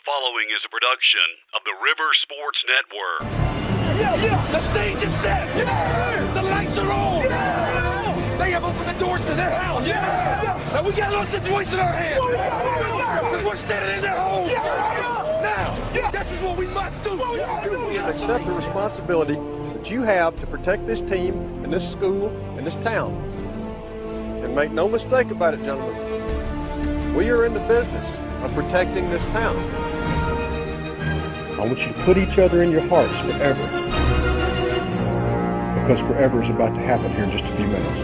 following is a production of the River Sports Network. Yeah. The stage is set. Yeah. The lights are on. Yeah. They have opened the doors to their house. Yeah. And we got a little situation on our hands. Because we're standing in their home. Now, this is what we must do. Accept the responsibility that you have to protect this team and this school and this town. And make no mistake about it, gentlemen. We are in the business of protecting this town. I want you to put each other in your hearts forever. Because forever is about to happen here in just a few minutes.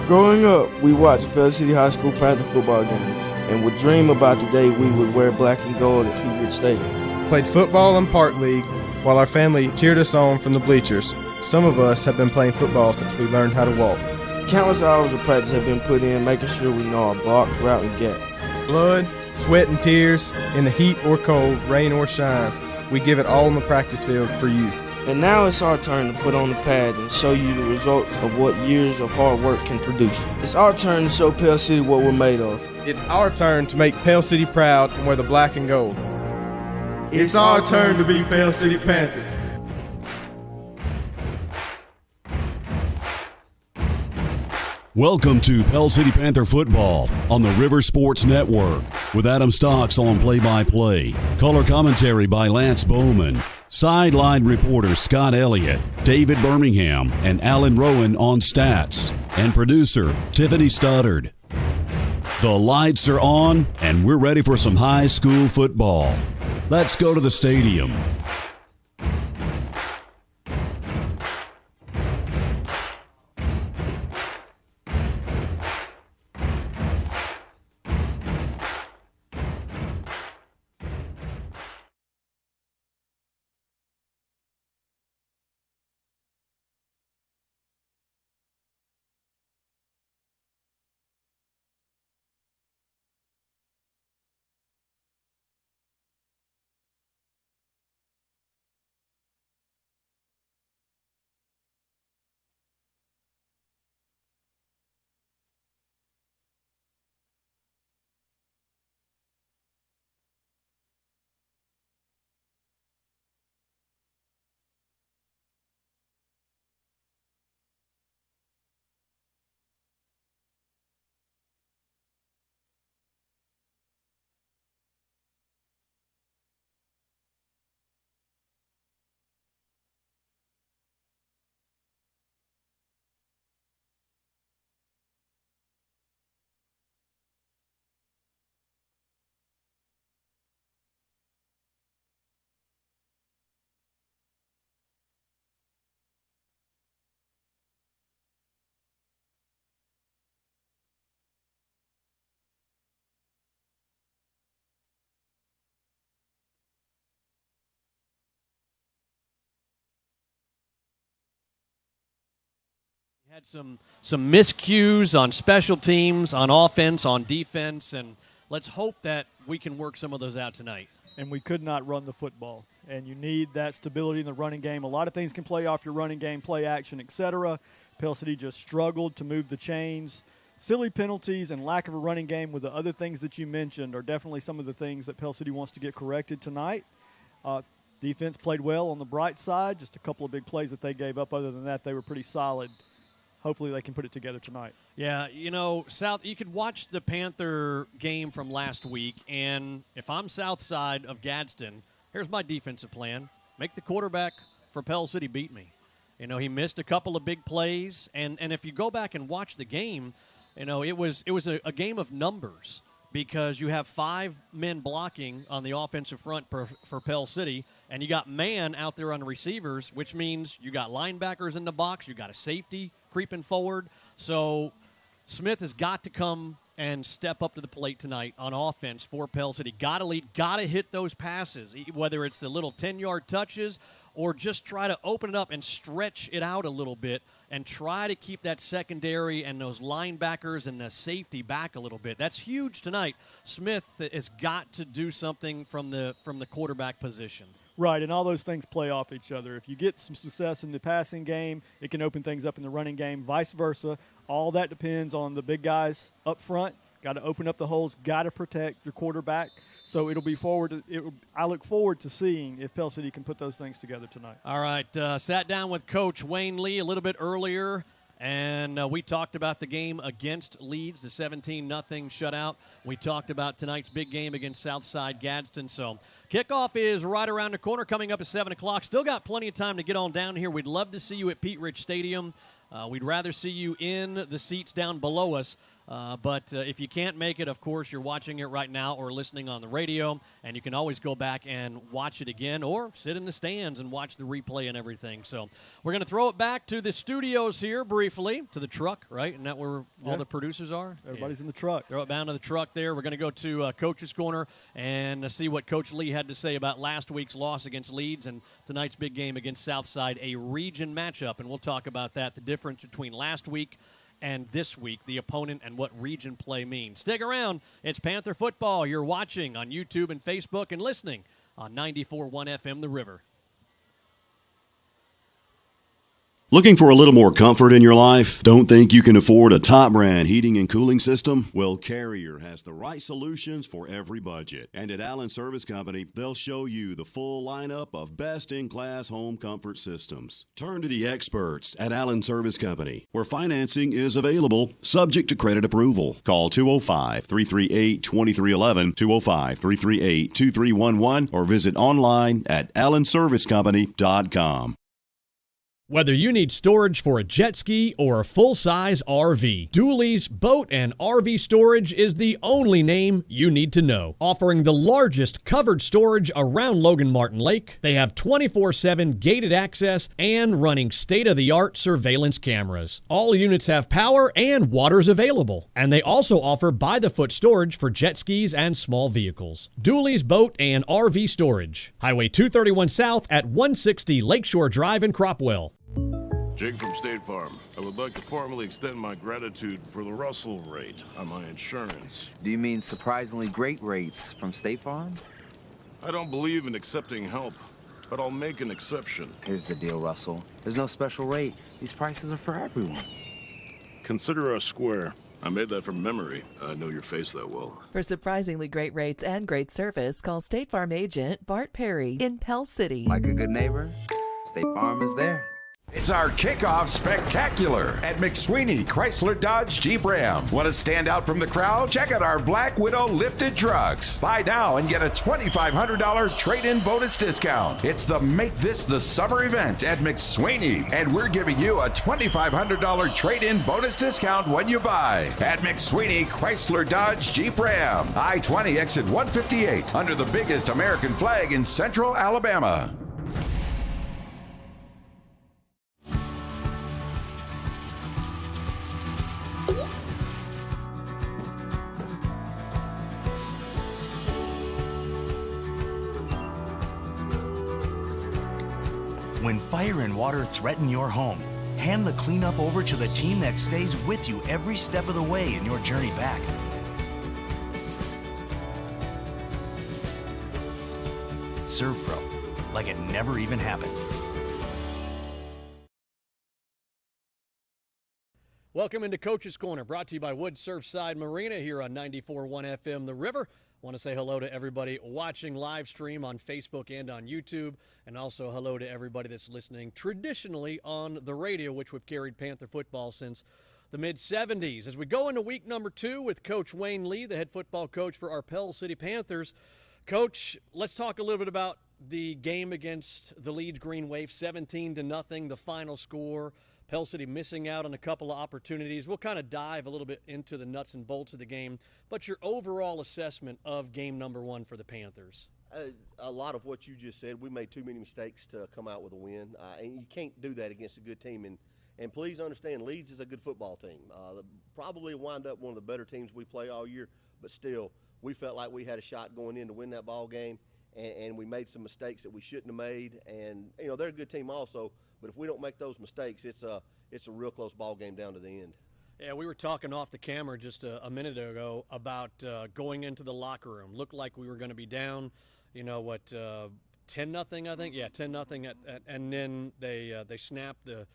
Growing up, we watched Pell City High School Panther football games and would dream about the day we would wear black and gold at Cooperage Stadium. Played football in Park League while our family cheered us on from the bleachers. Some of us have been playing football since we learned how to walk. Countless hours of practice have been put in making sure we know our block, route, and gap. Blood, sweat, and tears, in the heat or cold, rain or shine, we give it all on the practice field for you. And now it's our turn to put on the pad and show you the results of what years of hard work can produce. It's our turn to show Pell City what we're made of. It's our turn to make Pell City proud and wear the black and gold. It's our turn to be Pell City Panthers. Welcome to Pell City Panther football on the River Sports Network with Adam Stocks on play-by-play, color commentary by Lance Bowman, sideline reporter Scott Elliott, David Birmingham, and Alan Rowan on stats, and producer Tiffany Studdard. The lights are on, and we're ready for some high school football. Let's go to the stadium. Had some miscues on special teams, on offense, on defense, and let's hope that we can work some of those out tonight. And we could not run the football, and you need that stability in the running game. A lot of things can play off your running game, play action, etc. Pell City just struggled to move the chains. Silly penalties and lack of a running game with the other things that you mentioned are definitely some of the things that Pell City wants to get corrected tonight. Defense played well on the bright side, just a couple of big plays that they gave up. Other than that, they were pretty solid. Hopefully they can put it together tonight. Yeah, you know, you could watch the Panther game from last week, and if I'm Southside of Gadsden, here's my defensive plan. Make the quarterback for Pell City beat me. You know, he missed a couple of big plays, and if you go back and watch the game, you know, it was a game of numbers because you have 5 men blocking on the offensive front for Pell City, and you got man out there on the receivers, which means you got linebackers in the box, you got a safety creeping forward. So Smith has got to come and step up to the plate tonight on offense for Pell City. Got to lead, got to hit those passes, whether it's the little 10-yard touches or just try to open it up and stretch it out a little bit and try to keep that secondary and those linebackers and the safety back a little bit. That's huge tonight. Smith has got to do something from the quarterback position. Right, and all those things play off each other. If you get some success in the passing game, it can open things up in the running game, vice versa. All that depends on the big guys up front. Got to open up the holes, got to protect your quarterback. So I look forward to seeing if Pell City can put those things together tonight. All right, sat down with Coach Wayne Lee a little bit earlier, and we talked about the game against Leeds, the 17-0 shutout. We talked about tonight's big game against Southside Gadsden. So kickoff is right around the corner, coming up at 7 o'clock. Still got plenty of time to get on down here. We'd love to see you at Pete Rich Stadium. We'd rather see you in the seats down below us. But if you can't make it, of course, you're watching it right now or listening on the radio, and you can always go back and watch it again or sit in the stands and watch the replay and everything. So we're going to throw it back to the studios here briefly, to the truck, right? Isn't that where all the producers are? Everybody's in the truck. Throw it down to the truck there. We're going to go to Coach's Corner and see what Coach Lee had to say about last week's loss against Leeds and tonight's big game against Southside, a region matchup. And we'll talk about that, the difference between last week and this week, the opponent and what region play means. Stick around. It's Panther football. You're watching on YouTube and Facebook and listening on 94.1 FM The River. Looking for a little more comfort in your life? Don't think you can afford a top brand heating and cooling system? Well, Carrier has the right solutions for every budget. And at Allen Service Company, they'll show you the full lineup of best-in-class home comfort systems. Turn to the experts at Allen Service Company, where financing is available, subject to credit approval. Call 205-338-2311, 205-338-2311, or visit online at allenservicecompany.com. Whether you need storage for a jet ski or a full-size RV, Dooley's Boat and RV Storage is the only name you need to know. Offering the largest covered storage around Logan Martin Lake, they have 24/7 gated access and running state-of-the-art surveillance cameras. All units have power and water's available, and they also offer by-the-foot storage for jet skis and small vehicles. Dooley's Boat and RV Storage, Highway 231 South at 160 Lakeshore Drive in Cropwell. Jake from State Farm. I would like to formally extend my gratitude for the Russell rate on my insurance. Do you mean surprisingly great rates from State Farm? I don't believe in accepting help, but I'll make an exception. Here's the deal, Russell. There's no special rate. These prices are for everyone. Consider us square. I made that from memory. I know your face that well. For surprisingly great rates and great service, call State Farm agent Bart Perry in Pell City. Like a good neighbor, State Farm is there. It's our kickoff spectacular at McSweeney Chrysler Dodge Jeep Ram. Want to stand out from the crowd? Check out our Black Widow lifted trucks. Buy now and get a $2,500 trade-in bonus discount. It's the Make This the Summer event at McSweeney, and we're giving you a $2,500 trade-in bonus discount when you buy at McSweeney Chrysler Dodge Jeep Ram. I-20 exit 158 under the biggest American flag in Central Alabama. When fire and water threaten your home, hand the cleanup over to the team that stays with you every step of the way in your journey back. ServPro, like it never even happened. Welcome into Coach's Corner, brought to you by Wood Surfside Marina here on 94.1 FM The River. Want to say hello to everybody watching live stream on Facebook and on YouTube, and also hello to everybody that's listening traditionally on the radio, which we've carried Panther football since the mid-'70s. As we go into week number 2 with Coach Wayne Lee, the head football coach for our Pell City Panthers. Coach, let's talk a little bit about the game against the Leeds Green Wave, 17-0, the final score. Pell City missing out on a couple of opportunities. We'll kind of dive a little bit into the nuts and bolts of the game, but your overall assessment of game number 1 for the Panthers. A lot of what you just said, we made too many mistakes to come out with a win, and you can't do that against a good team. And please understand, Leeds is a good football team. Probably wind up one of the better teams we play all year, but still, we felt like we had a shot going in to win that ball game, and we made some mistakes that we shouldn't have made. And you know, they're a good team also, but if we don't make those mistakes, it's a real close ball game down to the end. Yeah, we were talking off the camera just a minute ago about going into the locker room. Looked like we were going to be down, 10-0, I think. Yeah, 10-0, and then they snapped the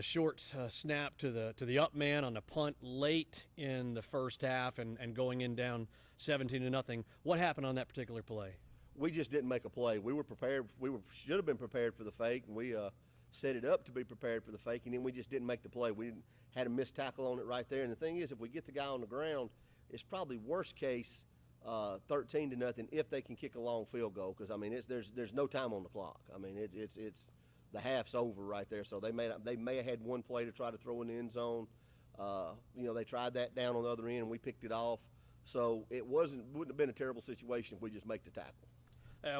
short snap to the up man on the punt late in the first half and going in down 17-0. What happened on that particular play? We just didn't make a play. We were prepared. Should have been prepared for the fake, and we set it up to be prepared for the fake, and then we just didn't make the play. We had a missed tackle on it right there. And the thing is, if we get the guy on the ground, it's probably worst case 13-0 if they can kick a long field goal. Because I mean, there's no time on the clock. I mean, it's the half's over right there. So they may have had one play to try to throw in the end zone. They tried that down on the other end, and we picked it off. So it wouldn't have been a terrible situation if we just make the tackle.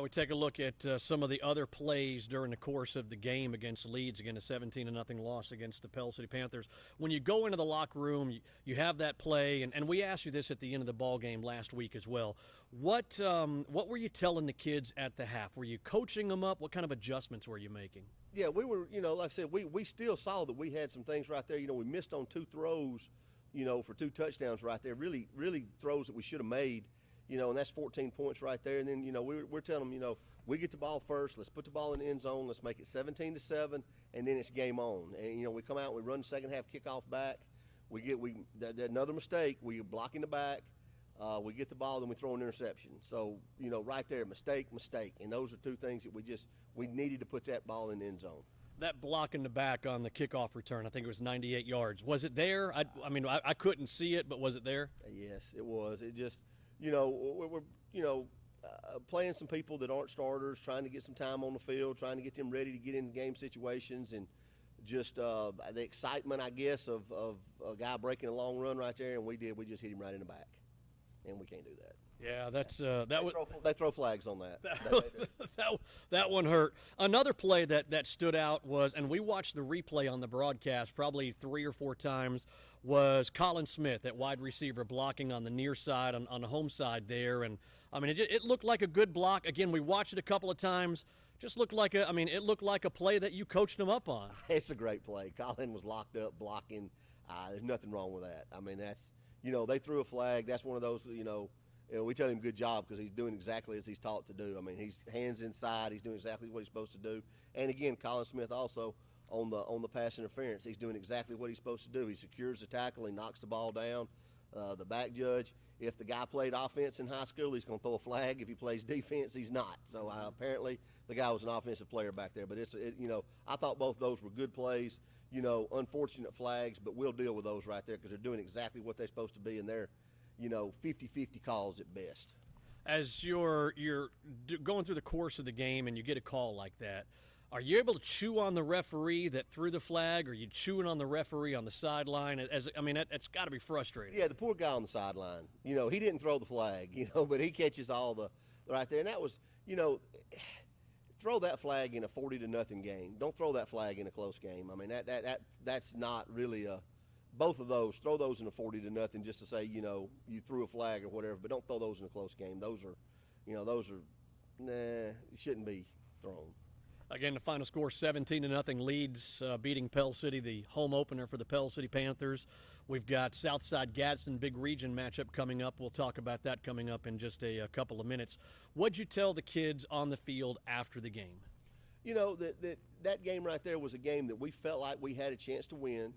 We take a look at some of the other plays during the course of the game against Leeds, again a 17-0 loss against the Pell City Panthers. When you go into the locker room, you have that play, and we asked you this at the end of the ball game last week as well. What were you telling the kids at the half? Were you coaching them up? What kind of adjustments were you making? Yeah, we were, like I said, we still saw that we had some things right there. We missed on 2 throws, for 2 touchdowns right there, really throws that we should have made. And that's 14 points right there. And then, we're telling them, we get the ball first. Let's put the ball in the end zone. Let's make it 17-7, and then it's game on. And, we come out, we run the second half kickoff back. Another mistake. We block in the back. We get the ball, then we throw an interception. So, right there, mistake. And those are 2 things that we needed to put that ball in the end zone. That block in the back on the kickoff return, I think it was 98 yards. Was it there? I couldn't see it, but was it there? Yes, it was. It just... we're playing some people that aren't starters, trying to get some time on the field, trying to get them ready to get in game situations, and just the excitement, I guess, of a guy breaking a long run right there, and we just hit him right in the back, and we can't do that. Yeah, they throw flags on that. That one hurt. Another play that stood out was, and we watched the replay on the broadcast probably 3 or 4 times, was Colin Smith, that wide receiver, blocking on the near side, on the home side there. And, it looked like a good block. Again, we watched it a couple of times. Just looked like it looked like a play that you coached him up on. It's a great play. Colin was locked up blocking. There's nothing wrong with that. That's, they threw a flag. That's one of those, we tell him good job because he's doing exactly as he's taught to do. He's hands inside. He's doing exactly what he's supposed to do. And again, Colin Smith also on the pass interference, he's doing exactly what he's supposed to do. He secures the tackle. He knocks the ball down. The back judge, if the guy played offense in high school, he's going to throw a flag. If he plays defense, he's not. So apparently the guy was an offensive player back there. But I thought both those were good plays. Unfortunate flags, but we'll deal with those right there because they're doing exactly what they're supposed to be, and they're 50-50 calls at best. As you're going through the course of the game and you get a call like that, are you able to chew on the referee that threw the flag, or are you chewing on the referee on the sideline? That's got to be frustrating. Yeah, the poor guy on the sideline. He didn't throw the flag, but he catches all the right there. And that was, throw that flag in a 40-0 game. Don't throw that flag in a close game. That's not really a. Both of those, throw those in a 40-0 just to say, you threw a flag or whatever, but don't throw those in a close game. Those shouldn't be thrown. Again, the final score, 17-0, Leeds beating Pell City, the home opener for the Pell City Panthers. We've got Southside Gadsden big region matchup coming up. We'll talk about that coming up in just a couple of minutes. What'd you tell the kids on the field after the game? That game right there was a game that we felt like we had a chance to win,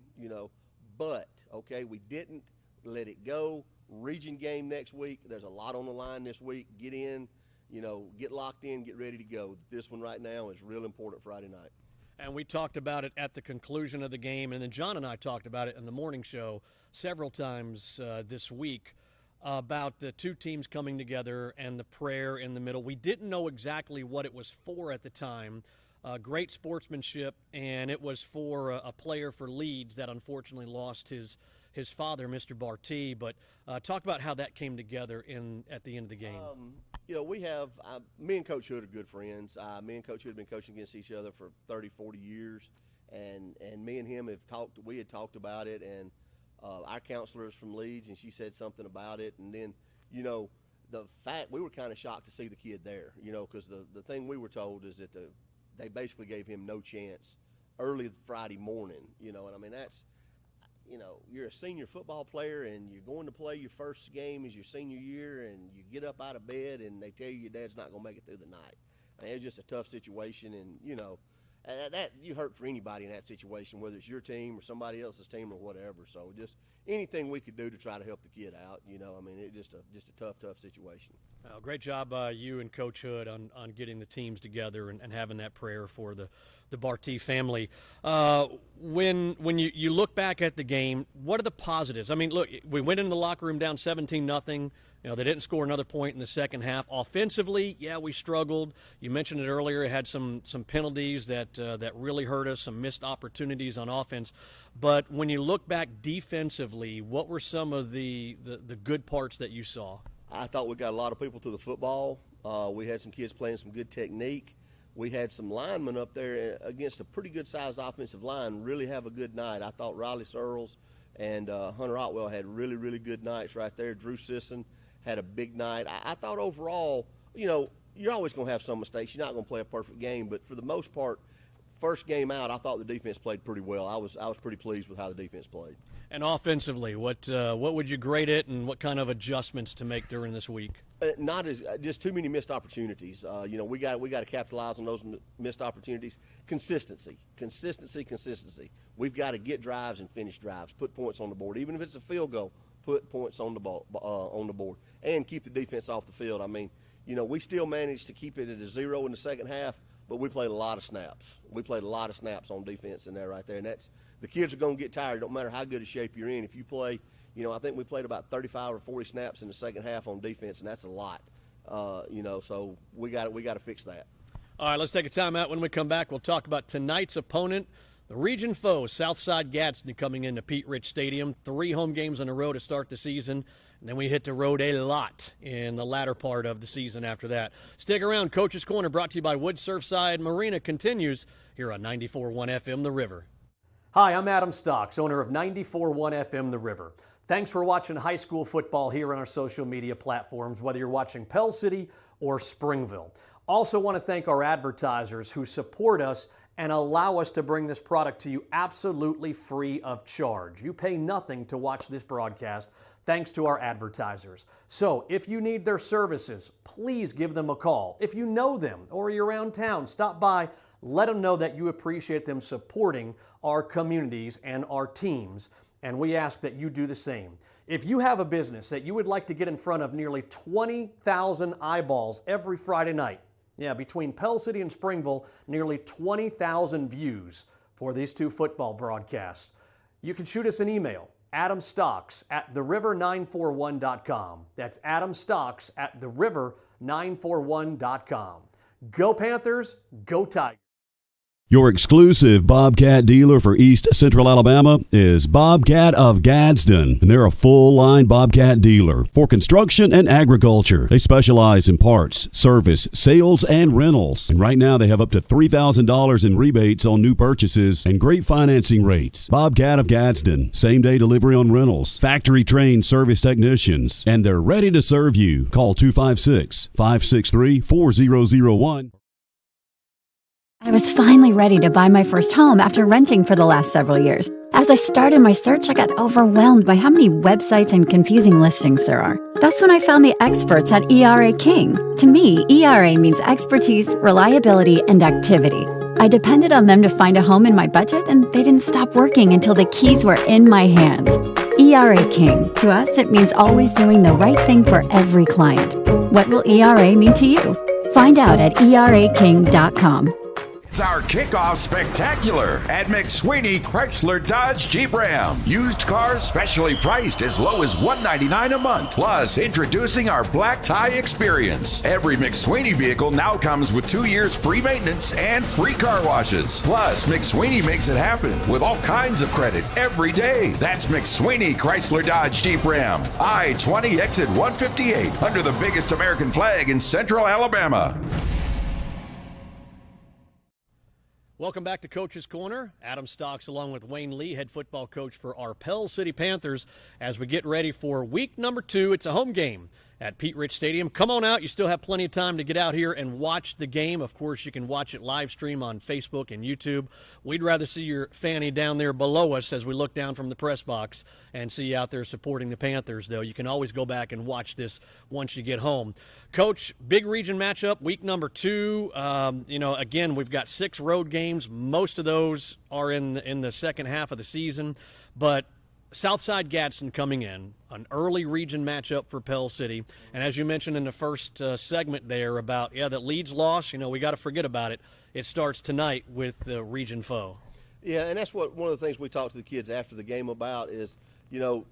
but, okay, we didn't let it go. Region game next week. There's a lot on the line this week. Get in, get locked in, get ready to go. This one right now is real important Friday night. And we talked about it at the conclusion of the game, and then John and I talked about it in the morning show several times this week about the 2 teams coming together and the prayer in the middle. We didn't know exactly what it was for at the time. Great sportsmanship, and it was for a player for Leeds that unfortunately lost his father, Mr. Barty. But talk about how that came together at the end of the game. We have me and Coach Hood are good friends. Me and Coach Hood have been coaching against each other for 30, 40 years, and me and him have talked. We had talked about it, and our counselor is from Leeds, and she said something about it, and then the fact we were kind of shocked to see the kid there, because the thing we were told is that they basically gave him no chance early Friday morning, and that's, you're a senior football player and you're going to play your first game as your senior year, and you get up out of bed and they tell you your dad's not going to make it through the night. It was just a tough situation, and, that you hurt for anybody in that situation, whether it's your team or somebody else's team or whatever. So just anything we could do to try to help the kid out, it's just a tough situation. Well, great job you and Coach Hood on getting the teams together and having that prayer for the Barty family. When you look back at the game, what are the positives? I mean, look, we went into the locker room down 17-0. They didn't score another point in the second half. Offensively, yeah, we struggled. You mentioned it earlier. It had some penalties that really hurt us, some missed opportunities on offense. But when you look back defensively, what were some of the good parts that you saw? I thought we got a lot of people to the football. We had some kids playing some good technique. We had some linemen up there against a pretty good-sized offensive line really have a good night. I thought Riley Searles and Hunter Otwell had really, really good nights right there. Drew Sisson had a big night. I thought overall, you're always going to have some mistakes. You're not going to play a perfect game, but for the most part, first game out, I thought the defense played pretty well. I was pretty pleased with how the defense played. And offensively, what would you grade it, and what kind of adjustments to make during this week? Just too many missed opportunities. We got to capitalize on those missed opportunities. Consistency. We've got to get drives and finish drives. Put points on the board, even if it's a field goal. Put points on the board and keep the defense off the field. I mean, we still managed to keep it at a 0 in the second half, but we played a lot of snaps. We played a lot of snaps on defense in there right there, and the kids are going to get tired. Don't matter how good a shape you're in. If you play, I think we played about 35 or 40 snaps in the second half on defense, and that's a lot. So we got to fix that. All right, let's take a timeout. When we come back, we'll talk about tonight's opponent, the region foe, Southside Gadsden, coming into Pete Rich Stadium. 3 home games in a row to start the season, and then we hit the road a lot in the latter part of the season after that. Stick around. Coach's Corner, brought to you by Wood Surfside Marina, continues here on 94.1 FM The River. Hi, I'm Adam Stocks, owner of 94.1 FM The River. Thanks for watching high school football here on our social media platforms, whether you're watching Pell City or Springville. Also want to thank our advertisers who support us and allow us to bring this product to you absolutely free of charge. You pay nothing to watch this broadcast thanks to our advertisers. So if you need their services, please give them a call. If you know them or you're around town, stop by, let them know that you appreciate them supporting our communities and our teams, and we ask that you do the same. If you have a business that you would like to get in front of nearly 20,000 eyeballs every Friday night, between Pell City and Springville, nearly 20,000 views for these 2 football broadcasts, you can shoot us an email, adamstocks@theriver941.com. That's adamstocks@theriver941.com. Go Panthers, go Tigers. Your exclusive Bobcat dealer for East Central Alabama is Bobcat of Gadsden, and they're a full-line Bobcat dealer for construction and agriculture. They specialize in parts, service, sales, and rentals. And right now they have up to $3,000 in rebates on new purchases and great financing rates. Bobcat of Gadsden, same-day delivery on rentals, factory-trained service technicians, and they're ready to serve you. Call 256-563-4001. I was finally ready to buy my first home after renting for the last several years. As I started my search, I got overwhelmed by how many websites and confusing listings there are. That's when I found the experts at ERA King. To me, ERA means expertise, reliability, and activity. I depended on them to find a home in my budget, and they didn't stop working until the keys were in my hands. ERA King. To us, it means always doing the right thing for every client. What will ERA mean to you? Find out at eraking.com. It's our kickoff spectacular at McSweeney Chrysler Dodge Jeep Ram. Used cars specially priced as low as $199 a month. Plus, introducing our black tie experience. Every McSweeney vehicle now comes with 2 years free maintenance and free car washes. Plus, McSweeney makes it happen with all kinds of credit every day. That's McSweeney Chrysler Dodge Jeep Ram. I-20 exit 158 under the biggest American flag in Central Alabama. Welcome back to Coach's Corner. Adam Stocks along with Wayne Lee, head football coach for our Pell City Panthers, as we get ready for week number 2. It's a home game at Pete Rich Stadium. Come on out. You still have plenty of time to get out here and watch the game. Of course, you can watch it live stream on Facebook and YouTube. We'd rather see your Fanny down there below us as we look down from the press box and see you out there supporting the Panthers, though. You can always go back and watch this once you get home. Coach, big region matchup, week number 2. Again, we've got 6 road games. Most of those are in the second half of the season, but Southside Gadsden coming in, an early region matchup for Pell City. And as you mentioned in the first segment there about, that Leeds loss, we got to forget about it. It starts tonight with the region foe. Yeah, and that's one of the things we talked to the kids after the game about is,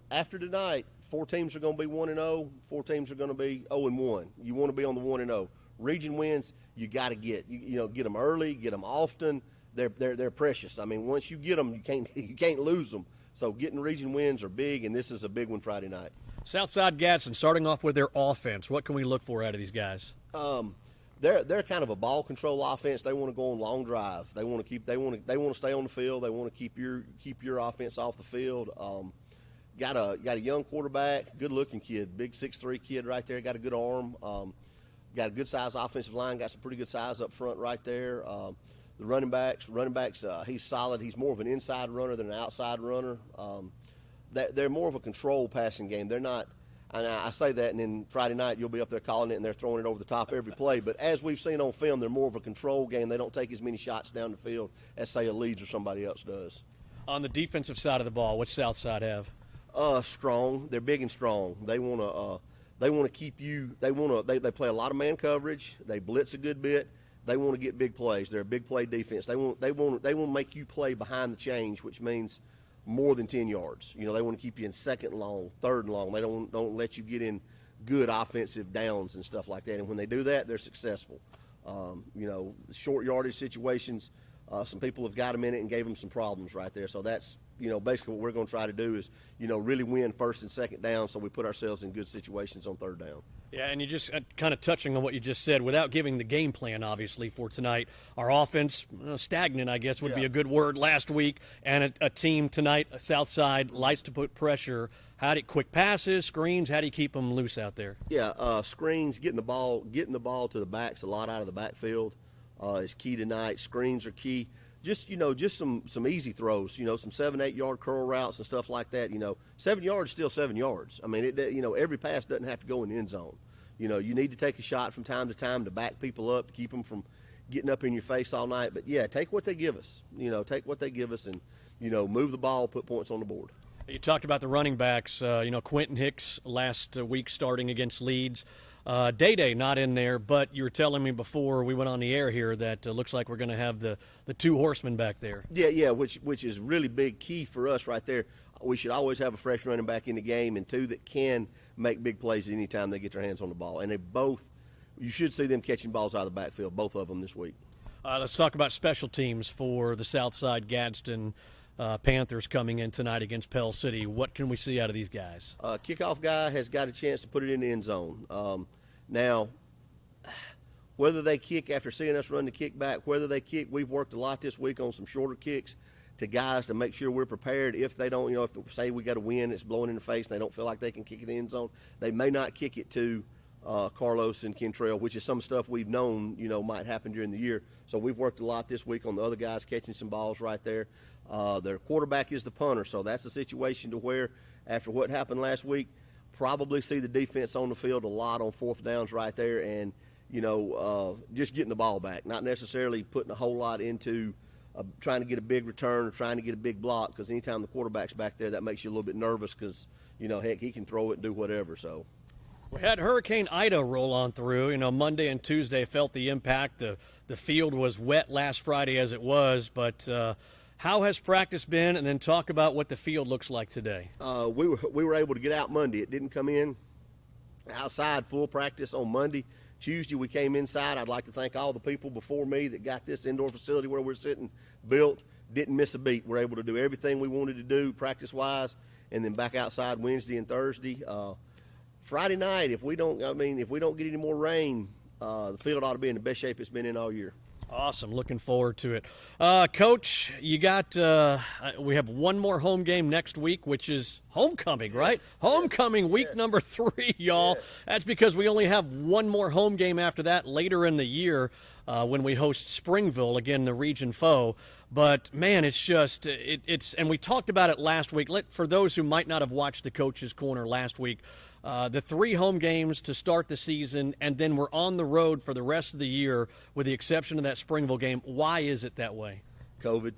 after tonight, 4 teams are going to be 1-0, 4 teams are going to be 0-1. You want to be on the 1-0. Region wins, you got to get them early, get them often. They're precious. I mean, once you get them, you can't lose them. So getting region wins are big, and this is a big one Friday night. Southside Gadsden, starting off with their offense. What can we look for out of these guys? They're kind of a ball control offense. They want to go on long drives. They want to stay on the field. They want to keep your offense off the field. Got a young quarterback, good looking kid, big 6'3" kid right there. Got a good arm. Got a good size offensive line. Got some pretty good size up front right there. The running backs, he's solid. He's more of an inside runner than an outside runner. They're more of a control passing game. They're not, and I say that, and then Friday night you'll be up there calling it, and they're throwing it over the top every play. But as we've seen on film, they're more of a control game. They don't take as many shots down the field as, say, a Leeds or somebody else does. On the defensive side of the ball, what's Southside have? Strong. They're big and strong. They want to keep you. They play a lot of man coverage. They blitz a good bit. They want to get big plays. They're a big play defense. They want to make you play behind the change, which means more than 10 yards. They want to keep you in second and long, third and long. They don't let you get in good offensive downs and stuff like that. And when they do that, they're successful. Short yardage situations, some people have got them in it and gave them some problems right there. So that's basically what we're going to try to do is really win first and second down, so we put ourselves in good situations on third down. Yeah, and you just kind of touching on what you just said, without giving the game plan, obviously, for tonight, our offense, stagnant, I guess, would be a good word last week, and a team tonight, Southside, likes to put pressure. Quick passes, screens, how do you keep them loose out there? Yeah, screens, getting the ball to the backs a lot out of the backfield is key tonight. Screens are key. Just some easy throws, some 7-8 yard curl routes and stuff like that. 7 yards still 7 yards. I mean, every pass doesn't have to go in the end zone. You need to take a shot from time to time to back people up, to keep them from getting up in your face all night. But yeah, take what they give us. Take what they give us and move the ball, put points on the board. You talked about the running backs. Quentin Hicks last week starting against Leeds. Day not in there, but you were telling me before we went on the air here that looks like we're going to have the 2 horsemen back there. Yeah, which is really big key for us right there. We should always have a fresh running back in the game and 2 that can make big plays anytime they get their hands on the ball. And you should see them catching balls out of the backfield, both of them this week. Let's talk about special teams for the Southside Gadsden Panthers coming in tonight against Pell City. What can we see out of these guys? Kickoff guy has got a chance to put it in the end zone. Now, whether they kick after seeing us run the kick back, whether they kick, we've worked a lot this week on some shorter kicks to guys to make sure we're prepared. If they don't, if say we got a win, it's blowing in the face, and they don't feel like they can kick it in the end zone, they may not kick it to Carlos and Kentrell, which is some stuff we've known, might happen during the year. So we've worked a lot this week on the other guys catching some balls right there. Their quarterback is the punter, so that's a situation to where, after what happened last week, probably see the defense on the field a lot on 4th downs right there, and just getting the ball back, not necessarily putting a whole lot into trying to get a big return or trying to get a big block, because anytime the quarterback's back there, that makes you a little bit nervous because, heck, he can throw it and do whatever. So we had Hurricane Ida roll on through. Monday and Tuesday felt the impact. The field was wet last Friday as it was, but how has practice been? And then talk about what the field looks like today. We were able to get out Monday. It didn't come in outside full practice on Monday. Tuesday we came inside. I'd like to thank all the people before me that got this indoor facility where we're sitting built. Didn't miss a beat. We're able to do everything we wanted to do practice-wise, and then back outside Wednesday and Thursday. Friday night, if we don't get any more rain, the field ought to be in the best shape it's been in all year. Awesome. Looking forward to it. Coach, you got we have one more home game next week, which is homecoming, right? Homecoming week number 3, y'all. That's because we only have one more home game after that later in the year when we host Springville, again, the region foe. But, man, it's just it's and we talked about it last week. For those who might not have watched the Coach's Corner last week, the 3 home games to start the season, and then we're on the road for the rest of the year with the exception of that Springville game. Why is it that way? COVID.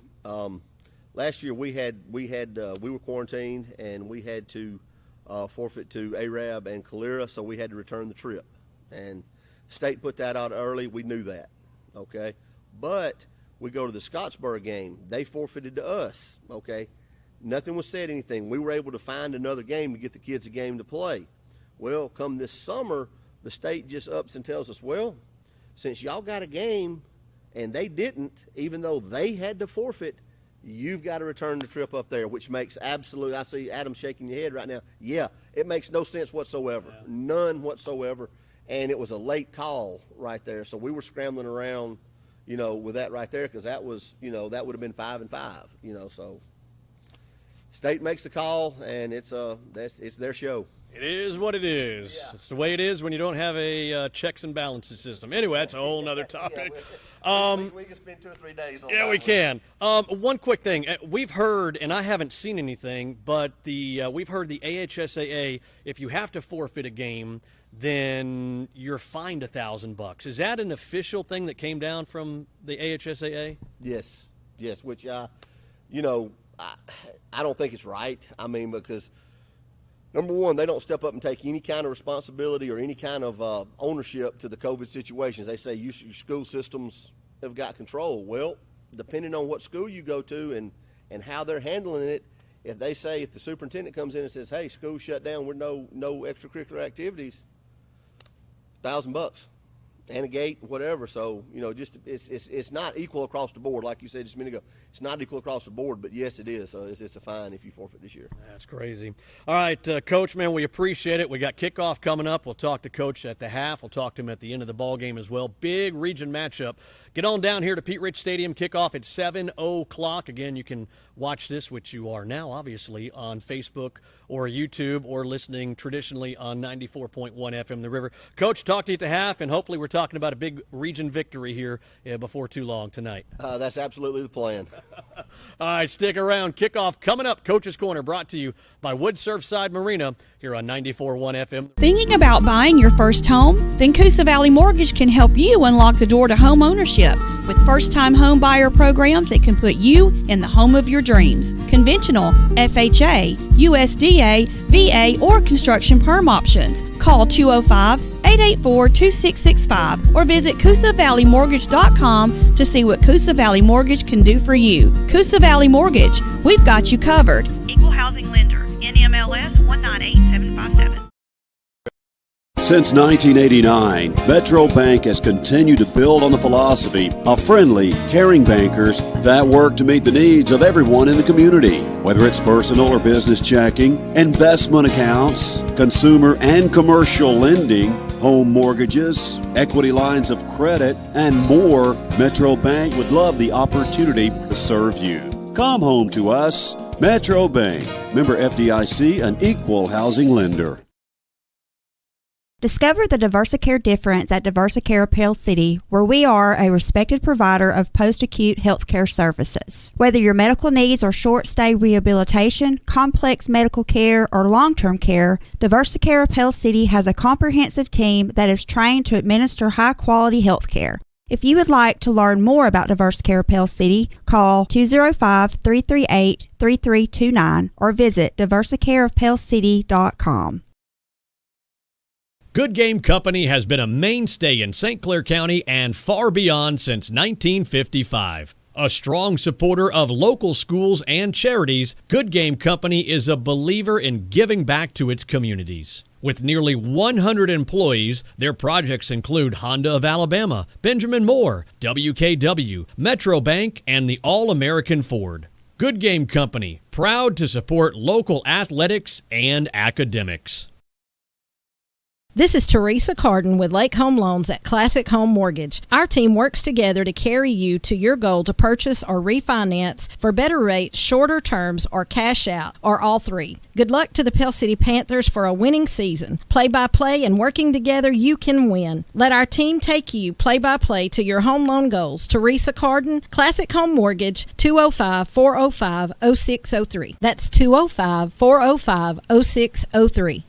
Last year we were quarantined, and we had to forfeit to Arab and Calera, so we had to return the trip. And state put that out early. We knew that, okay? But we go to the Scottsboro game. They forfeited to us, okay? Nothing was said anything. We were able to find another game to get the kids a game to play. Well, come this summer, the state just ups and tells us, well, since y'all got a game and they didn't, even though they had to forfeit, you've got to return the trip up there, which makes I see Adam shaking your head right now. Yeah, it makes no sense whatsoever. Yeah. None whatsoever. And it was a late call right there. So we were scrambling around, with that right there, because that was, that would have been 5-5, so state makes the call, and it's their show. It is what it is. Yeah. It's the way it is when you don't have a checks and balances system. Anyway, that's a whole nother topic. We can spend 2 or 3 days on that. Yeah, we can. One quick thing. We've heard, and I haven't seen anything, but we've heard the AHSAA, if you have to forfeit a game, then you're fined $1,000. Is that an official thing that came down from the AHSAA? Yes, which, I don't think it's right. I mean, because number one, they don't step up and take any kind of responsibility or any kind of ownership to the COVID situations. They say your school systems have got control. Well, depending on what school you go to and how they're handling it, if the superintendent comes in and says, hey, school shut down with no extracurricular activities, $1,000 and a gate, whatever. So, just it's not equal across the board, like you said just a minute ago. It's not equal across the board, but yes, it is. So it's a fine if you forfeit this year. That's crazy. All right, Coach, man, we appreciate it. We got kickoff coming up. We'll talk to Coach at the half. We'll talk to him at the end of the ball game as well. Big region matchup. Get on down here to Pete Rich Stadium. Kickoff at 7:00. Again, you can watch this, which you are now, obviously, on Facebook or YouTube or listening traditionally on 94.1 FM The River. Coach, talk to you at the half, and hopefully we're talking about a big region victory here before too long tonight. That's absolutely the plan. All right, stick around. Kickoff coming up. Coach's Corner brought to you by Wood Surfside Marina here on 94.1 FM. Thinking about buying your first home? Then Coosa Valley Mortgage can help you unlock the door to home ownership. With first-time home buyer programs that can put you in the home of your dreams. Conventional, FHA, USDA, VA, or construction perm options. Call 205-884-2665 or visit CoosaValleyMortgage.com to see what Coosa Valley Mortgage can do for you. Coosa Valley Mortgage, we've got you covered. Equal housing lender, NMLS 198757. Since 1989, Metro Bank has continued to build on the philosophy of friendly, caring bankers that work to meet the needs of everyone in the community. Whether it's personal or business checking, investment accounts, consumer and commercial lending, home mortgages, equity lines of credit, and more, Metro Bank would love the opportunity to serve you. Come home to us. Metro Bank, member FDIC, an equal housing lender. Discover the Diversicare difference at Diversicare Pell City, where we are a respected provider of post-acute healthcare services. Whether your medical needs are short-stay rehabilitation, complex medical care, or long-term care, Diversicare Pell City has a comprehensive team that is trained to administer high-quality healthcare. If you would like to learn more about Diversicare Pell City, call 205-338-3329 or visit diversicareofpellcity.com. Good Game Company has been a mainstay in St. Clair County and far beyond since 1955. A strong supporter of local schools and charities, Good Game Company is a believer in giving back to its communities. With nearly 100 employees, their projects include Honda of Alabama, Benjamin Moore, WKW, Metro Bank, and the All-American Ford. Good Game Company, proud to support local athletics and academics. This is Teresa Carden with Lake Home Loans at Classic Home Mortgage. Our team works together to carry you to your goal to purchase or refinance for better rates, shorter terms, or cash out, or all three. Good luck to the Pell City Panthers for a winning season. Play-by-play and working together, you can win. Let our team take you play-by-play to your home loan goals. Teresa Carden, Classic Home Mortgage, 205-405-0603. That's 205-405-0603.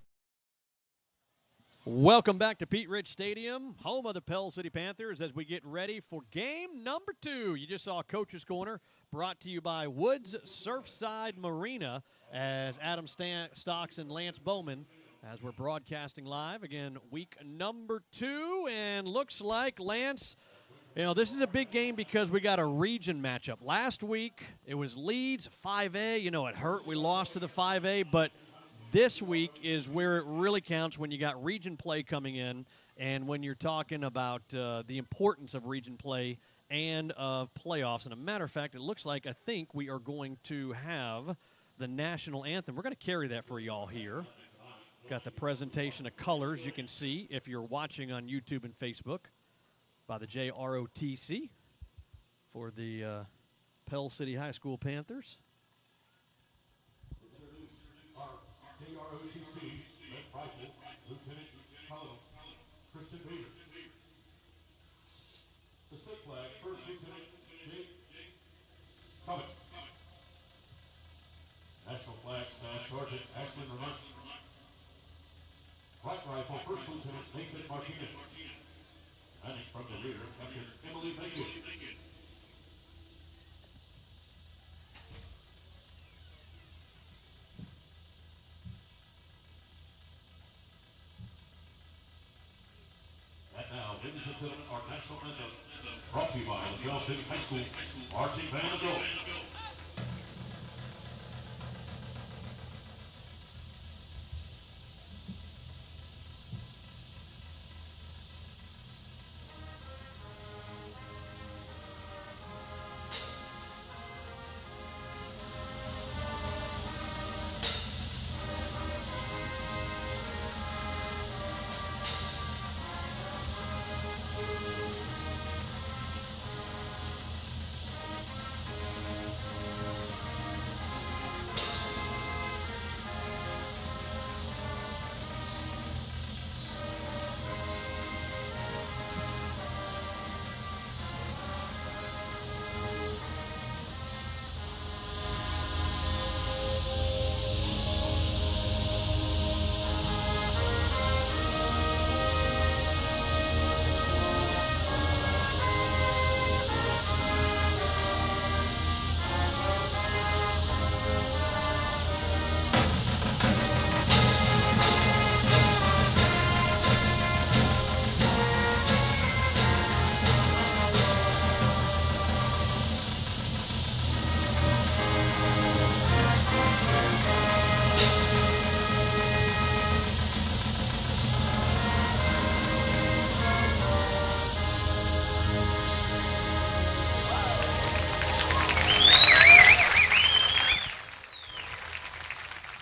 Welcome back to Pete Rich Stadium, home of the Pell City Panthers, as we get ready for game number 2. You just saw Coach's Corner, brought to you by Woods Surfside Marina, as Adam Stocks and Lance Bowman, as we're broadcasting live. Again, week number 2, and looks like, Lance, this is a big game because we got a region matchup. Last week, it was Leeds, 5A. It hurt. We lost to the 5A, but this week is where it really counts when you got region play coming in, and when you're talking about the importance of region play and of playoffs. And a matter of fact, it looks like, I think we are going to have the national anthem. We're going to carry that for y'all here. Got the presentation of colors you can see if you're watching on YouTube and Facebook by the JROTC for the Pell City High School Panthers. KROTC, Red Rifle, Lieutenant Colonel Kristen Bader. The state flag, First Lieutenant Jake Comet. National flag, Staff Sergeant Ashley Vermont. Black Rifle, First Lieutenant Nathan Martinez. Manning from the rear, Captain Emily Bacon. Now, ladies and gentlemen, our national anthem, brought to you by the Pell City High School Marching Band of Gold.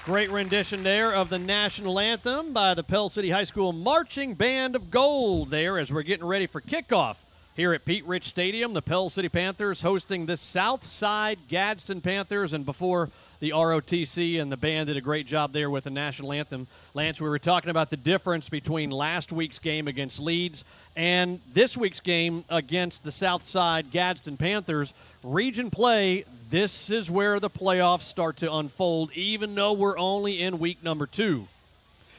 Great rendition there of the national anthem by the Pell City High School Marching Band of Gold there as we're getting ready for kickoff here at Pete Rich Stadium. The Pell City Panthers hosting the Southside Gadsden Panthers, and before the ROTC and the band did a great job there with the national anthem. Lance, we were talking about the difference between last week's game against Leeds and this week's game against the Southside Gadsden Panthers. Region play, this is where the playoffs start to unfold, even though we're only in week number 2.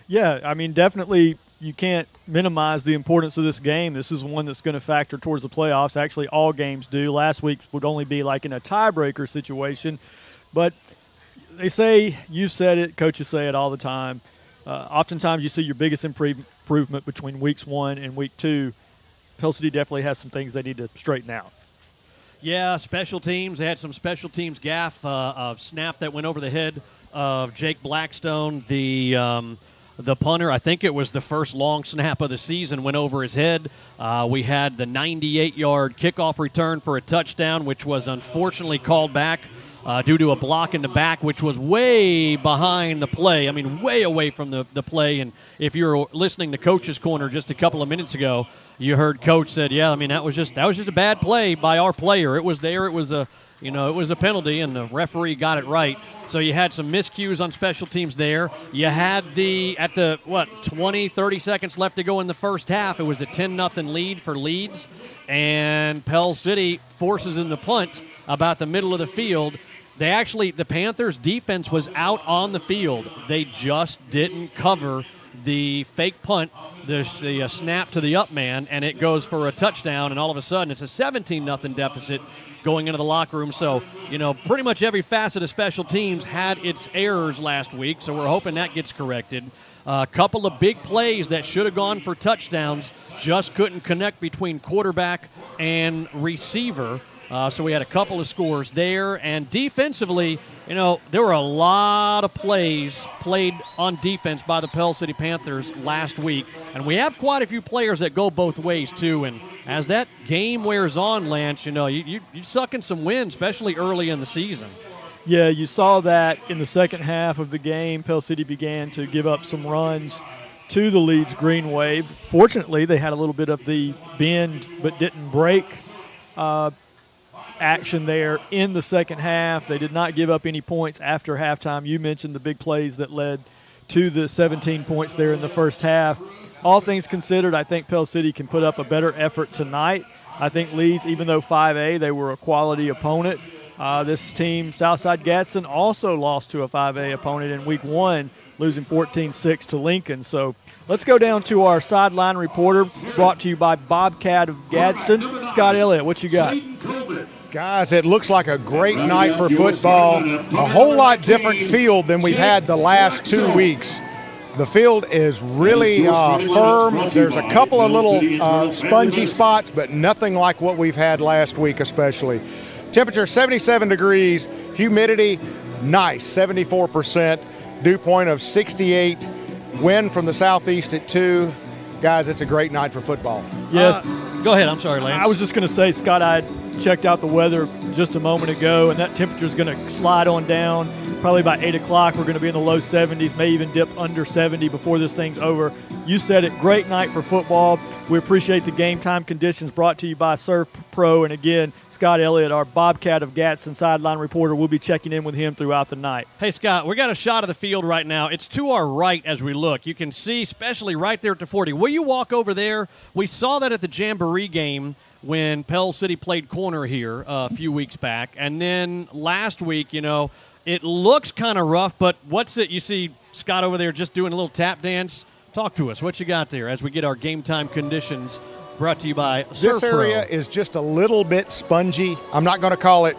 Yeah, I mean, definitely you can't minimize the importance of this game. This is one that's going to factor towards the playoffs. Actually, all games do. Last week's would only be like in a tiebreaker situation. But they say, you said it, coaches say it all the time, oftentimes you see your biggest improvement between weeks 1 and week 2. Pell City definitely has some things they need to straighten out. Yeah, special teams. They had some special teams gaff, of snap that went over the head of Jake Blackstone, the punter. I think it was the first long snap of the season, went over his head. We had the 98-yard kickoff return for a touchdown, which was unfortunately called back due to a block in the back, which was way behind the play. I mean, way away from the play. And if you were listening to Coach's Corner just a couple of minutes ago, you heard Coach said, yeah, I mean, that was just a bad play by our player. It was there. It was a penalty, and the referee got it right. So you had some miscues on special teams there. You had 20, 30 seconds left to go in the first half. It was a 10-0 lead for Leeds, and Pell City forces in the punt about the middle of the field. The Panthers' defense was out on the field. They just didn't cover the fake punt, the snap to the up man, and it goes for a touchdown, and all of a sudden it's a 17-0 deficit going into the locker room. So, pretty much every facet of special teams had its errors last week, so we're hoping that gets corrected. A couple of big plays that should have gone for touchdowns just couldn't connect between quarterback and receiver. So we had a couple of scores there. And defensively, there were a lot of plays played on defense by the Pell City Panthers last week. And we have quite a few players that go both ways, too. And as that game wears on, Lance, you suck in some wins, especially early in the season. Yeah, you saw that in the second half of the game. Pell City began to give up some runs to the Leeds Green Wave. Fortunately, they had a little bit of the bend but didn't break action there in the second half. They did not give up any points after halftime. You mentioned the big plays that led to the 17 points there in the first half. All things considered, I think Pell City can put up a better effort tonight. I think Leeds, even though 5A, they were a quality opponent. This team, Southside Gadsden, also lost to a 5A opponent in week 1, losing 14-6 to Lincoln. So let's go down to our sideline reporter, brought to you by Bobcat of Gadsden. Scott Elliott, what you got? Guys, it looks like a great night for football. A whole lot different field than we've had the last 2 weeks. The field is really firm. There's a couple of little spongy spots, but nothing like what we've had last week especially. Temperature 77 degrees, humidity nice, 74%, dew point of 68, wind from the southeast at 2. Guys, it's a great night for football. Yes. Go ahead. I'm sorry, Lance. I was just going to say, Scott, I checked out the weather just a moment ago, and that temperature is going to slide on down. Probably by 8 o'clock, we're going to be in the low 70s, may even dip under 70 before this thing's over. You said it, great night for football. We appreciate the game time conditions brought to you by Surf Pro. And again, Scott Elliott, our Bobcat of Gadsden sideline reporter, will be checking in with him throughout the night. Hey, Scott, we got a shot of the field right now. It's to our right as we look. You can see, especially right there at the 40. Will you walk over there? We saw that at the Jamboree game when Pell City played corner here a few weeks back. And then last week, it looks kind of rough, but what's it? You see Scott over there just doing a little tap dance. Talk to us. What you got there as we get our game time conditions brought to you by Surf This area Pro. is just a little bit spongy. I'm not going to call it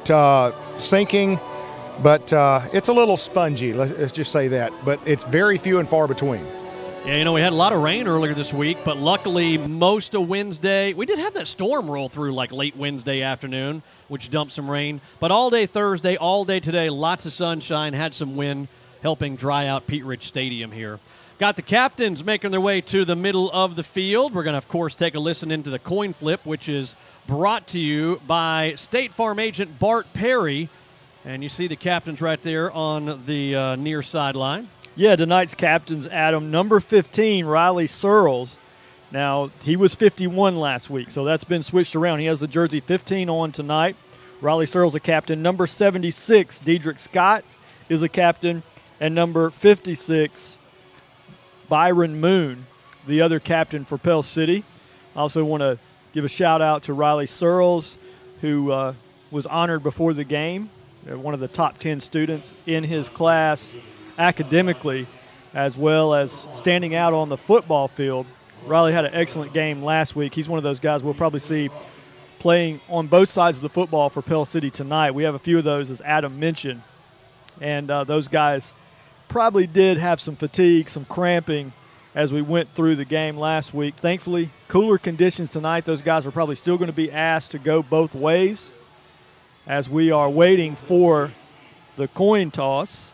sinking, but it's a little spongy. Let's just say that. But it's very few and far between. Yeah, we had a lot of rain earlier this week, but luckily most of Wednesday, we did have that storm roll through like late Wednesday afternoon, which dumped some rain. But all day Thursday, all day today, lots of sunshine, had some wind, helping dry out Pete Rich Stadium here. Got the captains making their way to the middle of the field. We're going to, of course, take a listen into the coin flip, which is brought to you by State Farm agent Bart Perry. And you see the captains right there on the near sideline. Yeah, tonight's captains, Adam, number 15, Riley Searles. Now, he was 51 last week, so that's been switched around. He has the jersey 15 on tonight. Riley Searles a captain. Number 76, Dedrick Scott, is a captain. And number 56, Byron Moon, the other captain for Pell City. I also want to give a shout-out to Riley Searles, who was honored before the game, one of the top 10 students in his class academically, as well as standing out on the football field. Riley had an excellent game last week. He's one of those guys we'll probably see playing on both sides of the football for Pell City tonight. We have a few of those, as Adam mentioned, and those guys probably did have some fatigue, some cramping as we went through the game last week. Thankfully, cooler conditions tonight. Those guys are probably still going to be asked to go both ways as we are waiting for the coin toss.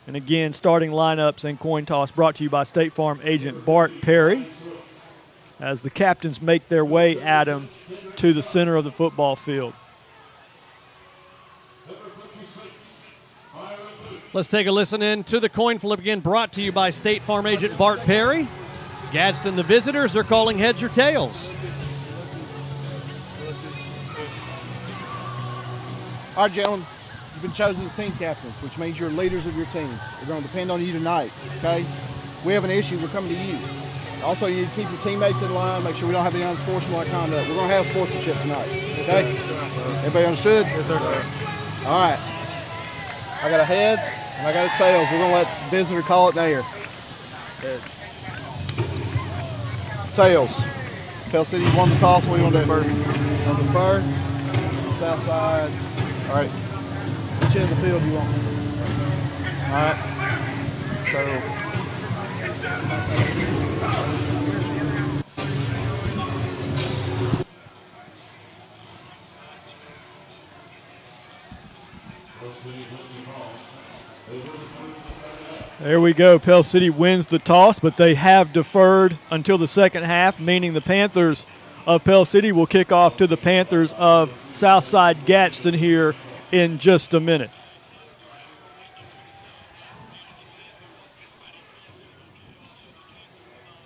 And again, starting lineups and coin toss brought to you by State Farm agent Bart Perry as the captains make their way, Adam, to the center of the football field. Let's take a listen in to the coin flip again, brought to you by State Farm agent Bart Perry. Gadsden, the visitors, they're calling heads or tails. All right, gentlemen, you've been chosen as team captains, which means you're leaders of your team. We're going to depend on you tonight, okay? We have an issue, we're coming to you. Also, you need to keep your teammates in line, make sure we don't have any unsportsmanlike conduct. We're going to have sportsmanship tonight, okay? Everybody understood? Yes, sir. All right. I got a heads and I got a tails. We're going to let the visitor call it there. Heads. Tails. Pell City won the toss. What do you want to do? On the defer. Southside. All right. Which end of the field do you want? All right. So. There we go. Pell City wins the toss, but they have deferred until the second half, meaning the Panthers of Pell City will kick off to the Panthers of Southside Gadsden here in just a minute.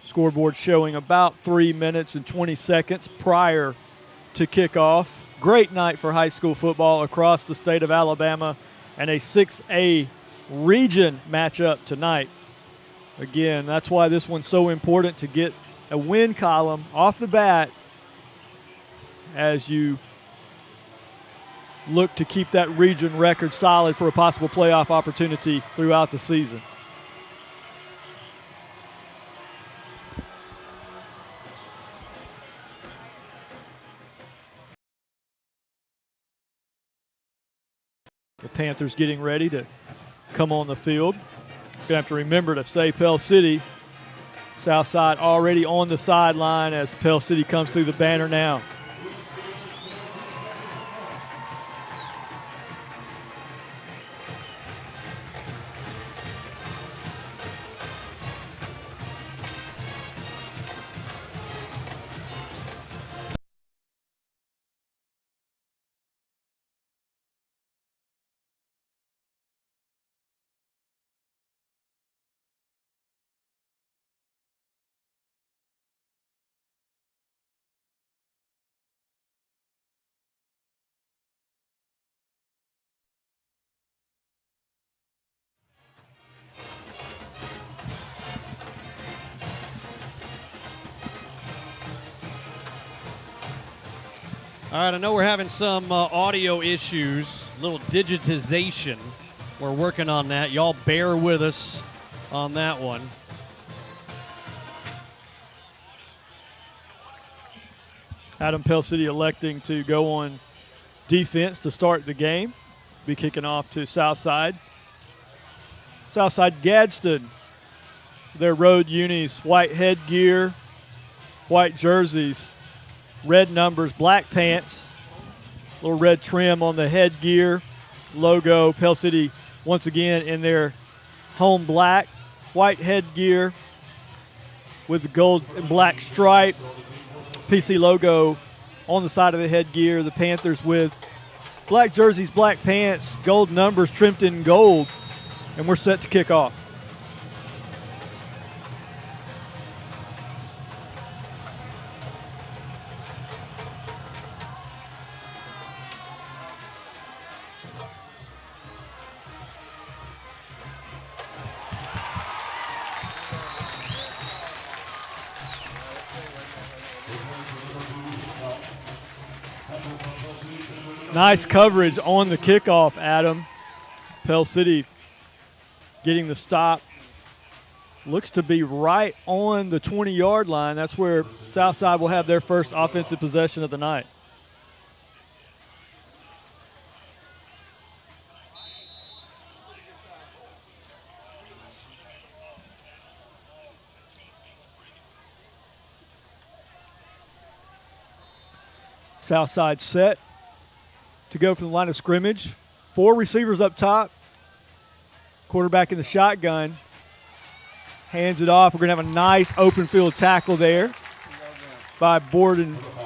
Scoreboard showing about 3 minutes and 20 seconds prior to kickoff. Great night for high school football across the state of Alabama, and a 6A region matchup tonight. Again, that's why this one's so important, to get a win column off the bat as you look to keep that region record solid for a possible playoff opportunity throughout the season. The Panthers getting ready to come on the field. Going to have to remember to say Pell City. Southside already on the sideline as Pell City comes through the banner now. All right, I know we're having some audio issues, a little digitization. We're working on that. Y'all bear with us on that one. Adam, Pell City electing to go on defense to start the game. Be kicking off to Southside. Southside Gadsden, their road unis, white headgear, white jerseys, red numbers, black pants, little red trim on the headgear, logo. Pell City once again in their home black, white headgear with the gold and black stripe, PC logo on the side of the headgear. The Panthers with black jerseys, black pants, gold numbers trimmed in gold, and we're set to kick off. Nice coverage on the kickoff, Adam. Pell City getting the stop. Looks to be right on the 20-yard line. That's where Southside will have their first offensive possession of the night. Southside set to go from the line of scrimmage. 4 receivers up top. Quarterback in the shotgun. Hands it off. We're going to have a nice open field tackle there by Kentrell